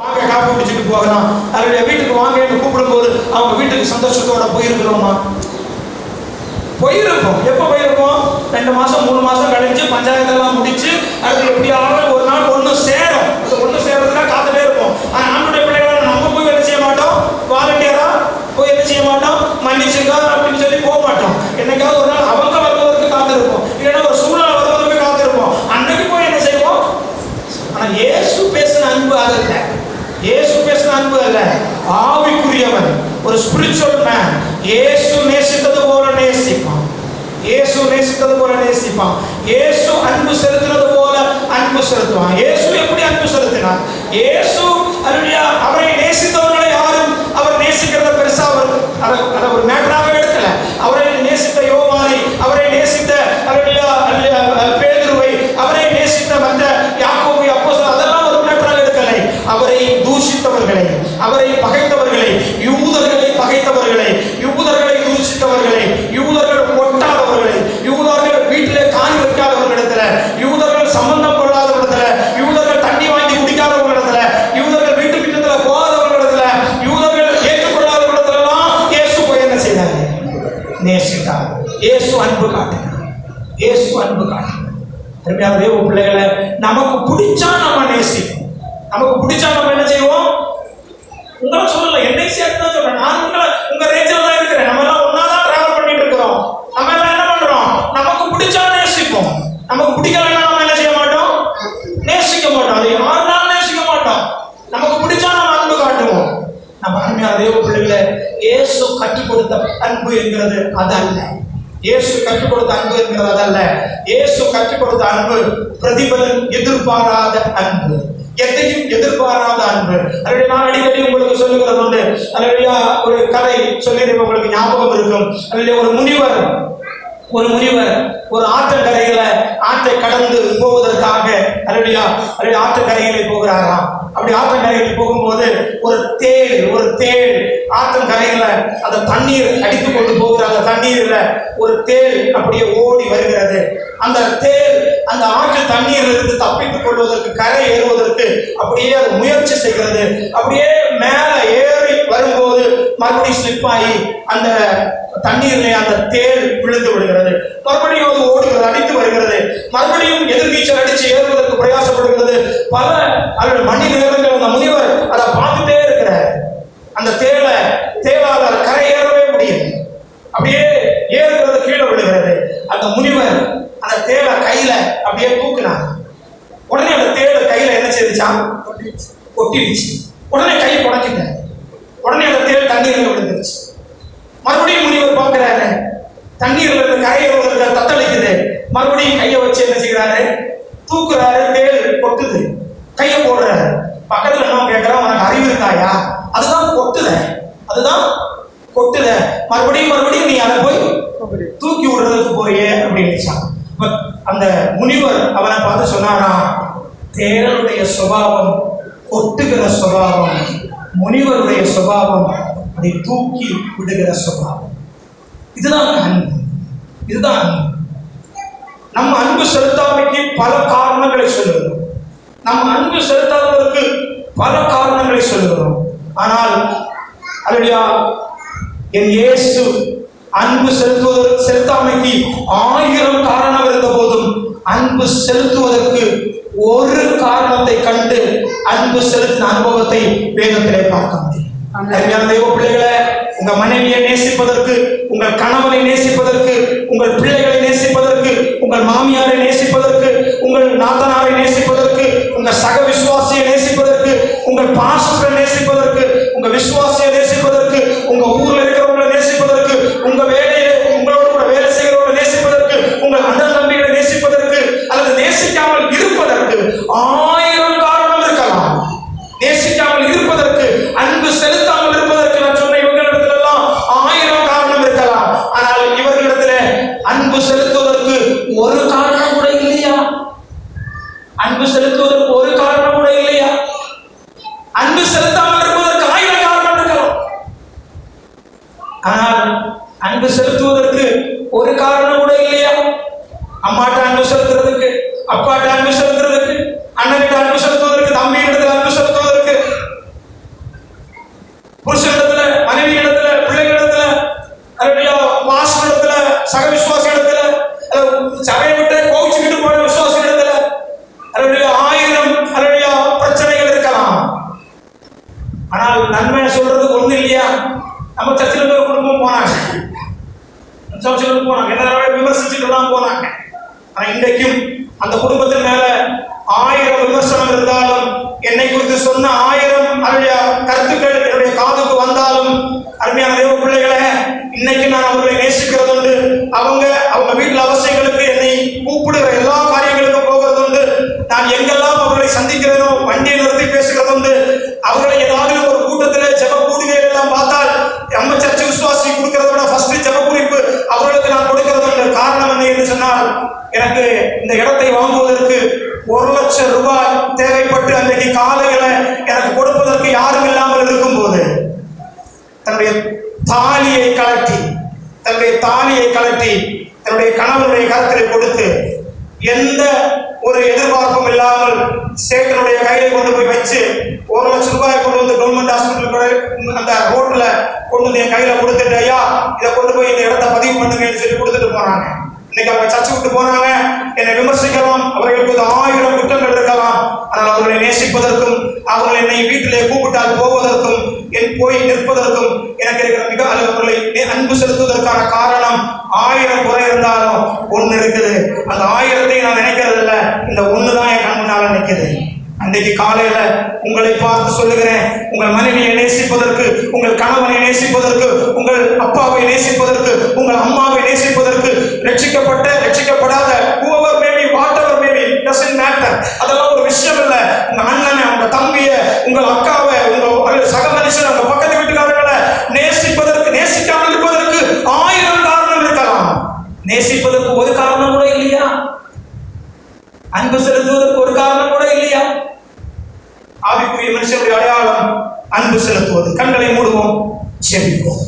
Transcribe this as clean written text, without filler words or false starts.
வாங்க காப்பி குடிச்சிட்டு போகலாம். அவருடைய வீட்டுக்கு வாங்க என்று கூப்பிடும்போது அவங்க வீட்டுக்கு சந்தோஷத்தோட போயிருக்கிறோமா? போயிருப்போம். எப்போ போயிருப்போம்? 2 மாசம் 3 மாசம் கழிஞ்சு பஞ்சாயத்தெல்லாம் முடிச்சு அது எப்படியாவது ஒரு நாள் ஒன்று சேரும். அது ஒன்று சேர்றதுக்காக காத்துட்டே இருப்போம். ஆனால் நம்மளுடைய பிள்ளைகளை நம்ம போய் என்ன செய்ய மாட்டோம்? வாலண்டியரா போய் என்ன செய்ய மாட்டோம்? மன்னிச்சுங்க அப்படின்னு சொல்லி போக மாட்டோம். என்னைக்காவது ஒரு நாள் அவங்க வருவதற்கு காத்திருப்போம், இல்லைன்னா ஒரு சூழ்நிலை வருவதற்கு காத்திருப்போம். அன்னைக்கு போய் என்ன செய்வோம்? ஆனால் இயேசு பேசின அன்பு அல்ல. இயேசு பேசின அன்பு அல்ல, ஆவிக்குரியவன், ஒரு ஸ்பிரிச்சுவல் மேன். இயேசு நேசித்தது போல நேசிப்பான். இயேசு நேசித்தது போல நேசிப்பான். இயேசு அன்பு செலுத்தினது போல அன்பு செலுத்துவான். இயேசு எப்படி அன்பு செலுத்தினார்? இயேசு அவரை நேசித்தவர்களை யாரும் அவர் நேசிக்கிறத பெருசா அதை ஒரு மேட்டராகவே எடுக்கல. அவரை நேசித்த யோவானை, அவரை நேசித்த பேதுருவை, அவரை நேசித்த மற்ற யாக்கோபு, அப்போஸ்தலர், அதெல்லாம் ஒரு மேட்டராக எடுக்கலை. அவரை தூஷித்தவர்களை, அவரை பகைத்தவர்களை, யூதர்களை பகைத்தவர்களை, யூதர்களை தூஷித்தவர்களை, யூதர்கள் ஒட்டாதவர்களை, யூதர்கள் வீட்டிலே காணி வைக்காதவர்களிடத்துல, யூதர்கள் சம்பந்தம் கொள்ளாதவர்களிடத்துல, யூதர்கள் தண்ணி வாங்கி குடிக்காதவர்களிடத்துல, யூதர்கள் வீட்டு பின்னத்துல போகாதவர்களிடத்துல, யூதர்கள் ஏற்றுக்கொள்ளாதவர்களிடத்துலாம் இயேசு போய் என்ன செய்தார்? நேசித்தார். இயேசு அன்பு காட்டினார். இயேசு அன்பு காட்டினார். திரும்பியாக தேவ பிள்ளைகளை நமக்கு பிடிச்சா நம்ம நேசிப்போம். நமக்கு பிடிச்சா நம்ம என்ன செய்வோம்? உங்களை சொல்லல, என்னை சேர்த்து தான் சொல்றேன். நான் உங்க ரேஞ்சில் தான் இருக்கிறேன். நம்ம எல்லாம் ஒன்னா தான் டிராவல் பண்ணிட்டு இருக்கிறோம். நம்ம எல்லாம் என்ன பண்றோம்? நமக்கு பிடிச்சா நேசிப்போம். நமக்கு பிடிக்கலன்னா நம்ம என்ன செய்ய மாட்டோம்? நேசிக்க மாட்டோம். அதை யாருனாலும் நேசிக்க மாட்டோம். நமக்கு பிடிச்சா நம்ம அன்பு காட்டுவோம். நம்ம அருமையான தேவ பிள்ளைகளை, இயேசு கற்றுக் கொடுத்த அன்பு என்கிறது அது அல்ல. இயேசு கற்றுக் கொடுத்த அன்பு என்கிறது அதல்ல. இயேசு கற்றுக் கொடுத்த அன்பு பிரதிபலன் எதிர்பாராத அன்பு, எதையும் எதிர்பாராத அன்பு. அதனுடைய நான் அடிக்கடி உங்களுக்கு சொல்லுகிறது உண்டு. அதனுடைய ஒரு கதை சொல்லி உங்களுக்கு ஞாபகம் இருக்கும். அதனுடைய ஒரு முனிவர் ஒரு ஆற்றங்கரையில ஆற்றை கடந்து போவதற்காக ஆற்றங்கரையிலே போகிறாராம். அப்படி ஆற்றங்கரையில் போகும்போது ஒரு தேள் ஆற்றங்கரையில அந்த தண்ணீர் அடித்து கொண்டு போகிற அந்த தண்ணீர்ல ஒரு தேள் அப்படியே ஓடி வருகிறது. அந்த தேள் அந்த ஆற்று தண்ணீரில் இருந்து தப்பித்துக் கொள்வதற்கு, கரை ஏறுவதற்கு அப்படியே அது முயற்சி செய்கிறது. அப்படியே மேல ஏறி வரும்போது மறுபடியும் ஸ்லிப் ஆகி அந்த தண்ணீரிலே அந்த தேள் விழுந்து விடுகிறது. மறுபடியும் அது ஓடுகிறது, அடித்து வருகிறது. மறுபடியும் எதிர்நீச்சல் அடித்து ஏறுவதற்கு பிரயாசப்படுகிறது. பல மணி நேரங்கள் அந்த முனிவர் அதை பார்த்துட்டே இருக்கிறார். அந்த தேளால் கரை ஏறவே முடியும். அப்படியே ஏறுகிறது, கீழே விழுகிறது. அந்த முனிவர் அந்த தேளை கையில அப்படியே தூக்கினார். உடனே அந்த தேளை கையில என்ன செய்துச்சான்? கொட்டிடுச்சு. உடனே கை உடைச்சிட்டார். உடனே அந்த தேள் தண்ணீரில் விழுந்துருச்சு. மறுபடியும் முனிவர் பார்க்கிறாரு, தண்ணீர்ல இருந்து கரையேறுவதற்கு தத்தளிக்குது. மறுபடியும் கையை வச்சு என்ன செய்யறாரு? தூக்குறாரு. தேள் கொட்டுது. கையை போடுறாரு. பக்கத்துல என்ன கேட்கிறான்? உனக்கு அறிவு இருக்காயா? அதுதான் கொட்டுத. மறுபடியும் நீ அதை போய் தூக்கி விடுறதுக்கு போயே அப்படின்னு. அந்த முனிவர் அவனை பார்த்து சொன்னானா, தேளுடைய சுபாவம் கொட்டுகிற சுபாவம், முனிவருடைய சுபாவம் அதை தூக்கி விடுகிற சுபாவம். இதுதான் அன்பு. நம்ம அன்பு செலுத்தாமைக்கு பல காரணங்களை சொல்லுகிறோம். நம்ம அன்பு செலுத்தாததற்கு பல காரணங்களை சொல்லுகிறோம். ஆனால் என் இயேசு அன்பு செலுத்தாமைக்கு 1000 காரணம் இருந்த போதும் அன்பு செலுத்துவதற்கு ஒரு காரணத்தை கண்டு அன்பு செலுத்தின அனுபவத்தை வேதத்திலே பார்க்க முடியும். தேவ பிள்ளைகளை, உங்க மனைவியை நேசிப்பதற்கு, உங்கள் கணவனை நேசிப்பதற்கு, உங்கள் பிள்ளைகளை நேசிப்பதற்கு, உங்கள் மாமியாரை நேசிப்பதற்கு, உங்கள் நாத்தனாரை நேசிப்பதற்கு, உங்க சக விசுவாசியை நேசிப்பதற்கு, உங்கள் பாஸ்டரை நேசிப்பதற்கு, உங்க விசுவாசியை நேசிப்பதற்கு, உங்க ஊர்ல இருக்கிறவங்களை நேசிப்பதற்கு, உங்க வேலையை உங்களோட கூட வேலை செய்கிறவங்களை நேசிப்பதற்கு, உங்கள் அண்ணன் தம்பிகளை நேசிப்பதற்கு, அல்லது நேசிக்காமல் இருப்பதற்கு 1000 காரணம் இருக்கலாம். நேசிக்காமல் இருப்பதற்கு, அன்பு செலுத்தாமல் இருப்பதற்கு நான் சொன்ன இவங்களிடத்துல எல்லாம் 1000 காரணம் இருக்கலாம். ஆனால் இவர்களிடத்துல அன்பு செலுத்துவதற்கு ஒரு காரணம் கூட இல்லையா? அன்பு செலுத்துவதற்கு ஒரு காரணம் கூட இல்லையா? அன்பு செலுத்தாமல் இருப்பதற்கு 1000 காரணம் இருக்கலாம். ஆனால் அன்பு செலுத்துவதற்கு ஒரு காரணம் கூட இல்லையா? அம்மாட்ட அன்பு செலுத்துறதுக்கு, அப்பாட்ட அன்பு செலுத்துறதுக்கு, அண்ணனிட்ட அன்பு செலுத்துவதற்கு, தம்பி இடத்துல அன்பு செலுத்துவதற்கு ஆனால் நன்மை சொல்றது ஒண்ணு இல்லையா? நம்ம சர்ச்சில் ஒரு குடும்பம் போனாங்க, என்ன விமர்சிச்சுட்டு தான் போனாங்க. ஆனா இன்றைக்கும் அந்த குடும்பத்தின் மேல 1000 விமர்சனம் இருந்தாலும், என்னை குறித்து சொன்ன 1000 கருத்துக்கள் என்னுடைய காதுக்கு வந்தாலும், அருமையான தேவ பிள்ளைகளே, இன்னைக்கு நான் அவர்களை நேசிக்கிறது உண்டு. அவங்க வீட்டில் அவசியங்களுக்கு என்னை கூப்பிடுகிற எல்லா காரியங்களுக்கும் போகிறது உண்டு. நான் எங்கெல்லாம் அவர்களை சந்திக்கிறேனோ வண்டியை நிறுத்தி பேசுகிறது உண்டு. அவர்களை ஏதாவது ஒரு கூட்டத்தில் ஜெப கூடுகைகள் எல்லாம் பார்த்தால், நம்ம சர்ச்சை விசுவாசி கொடுக்கிறத விட ஃபர்ஸ்ட் ஜெப குறிப்பு அவர்களுக்கு நான் கொடுக்கிறது உண்டு. காரணம் என்ன என்று சொன்னால், எனக்கு இந்த இடத்தை வாங்குவதற்கு 1 லட்சம் ரூபாய் தேவைப்பட்டு அன்றைக்கு காலையில எனக்கு கொடுப்பதற்கு யாரும் இல்லாமல் இருக்கும் போது தன்னுடைய தாலியை கலட்டி தன்னுடைய கணவனுடைய கரத்தில் கொடுத்து, எந்த ஒரு எதிர்பார்ப்பும் இல்லாமல் சேட்டனுடைய கையில கொண்டு போய் வச்சு 1 லட்சம் ரூபாய் கொண்டு வந்து கவர்மெண்ட் ஹாஸ்பிட்டல் அந்த ரோட்ல கொண்டு வந்து என் கையில கொடுத்துட்டு, ஐயா இதை கொண்டு போய் இந்த இடத்த பதிவு பண்ணுங்கன்னு சொல்லி கொடுத்துட்டு போனாங்க. இன்னைக்கு அவங்க சர்ச்சை விட்டு போனாங்க. என்னை விமர்சிக்கலாம், அவர்களுக்கு 1000 குற்றங்கள் இருக்கலாம். ஆனால் அவர்களை நேசிப்பதற்கும், அவர்கள் என்னை வீட்டிலே கூப்பிட்டால் போவதற்கும், போய் நிற்பதற்கும் எனக்கு இருக்கிற மிக அவர்களை அன்பு செலுத்துவதற்கான காரணம் 1000 குறை இருந்தாலும் ஒண்ணு இருக்குது. அந்த 1000ஐ நான் நினைக்கிறது இல்லை, இந்த ஒண்ணுதான் என் கண் முன்னால நிற்குது. அன்றைக்கு காலையில உங்களை பார்த்து சொல்லுகிறேன், உங்கள் மனைவியை நேசிப்பதற்கு, உங்கள் கணவனை நேசிப்பதற்கு, உங்கள் அப்பாவை நேசிப்பதற்கு, உங்கள் அம்மாவை நேசிப்பதற்கு, ரட்சிக்கப்படாத whoever may be, whatever may be, doesn't matter, அதெல்லாம் ஒரு விஷயம் இல்லை. உங்க அண்ணனை, உங்க தம்பியை, உங்கள் அக்காவை, உங்க சக மனுஷன், உங்க பக்கத்து வீட்டுக்காரர்களை நேசிக்காமல் இருப்பதற்கு 1000 காரணம் இருக்கலாம். நேசிப்பதற்கு ஒரு காரணம் கூட இல்லையா? அன்பு செலுத்துவதற்கு ஒரு காரணம் கூட இல்லையா? ஆவிக்குரிய மனுஷனுடைய அடையாளம் அன்பு செலுத்துவது. கண்களை மூடுவோம், ஜெபிப்போம்.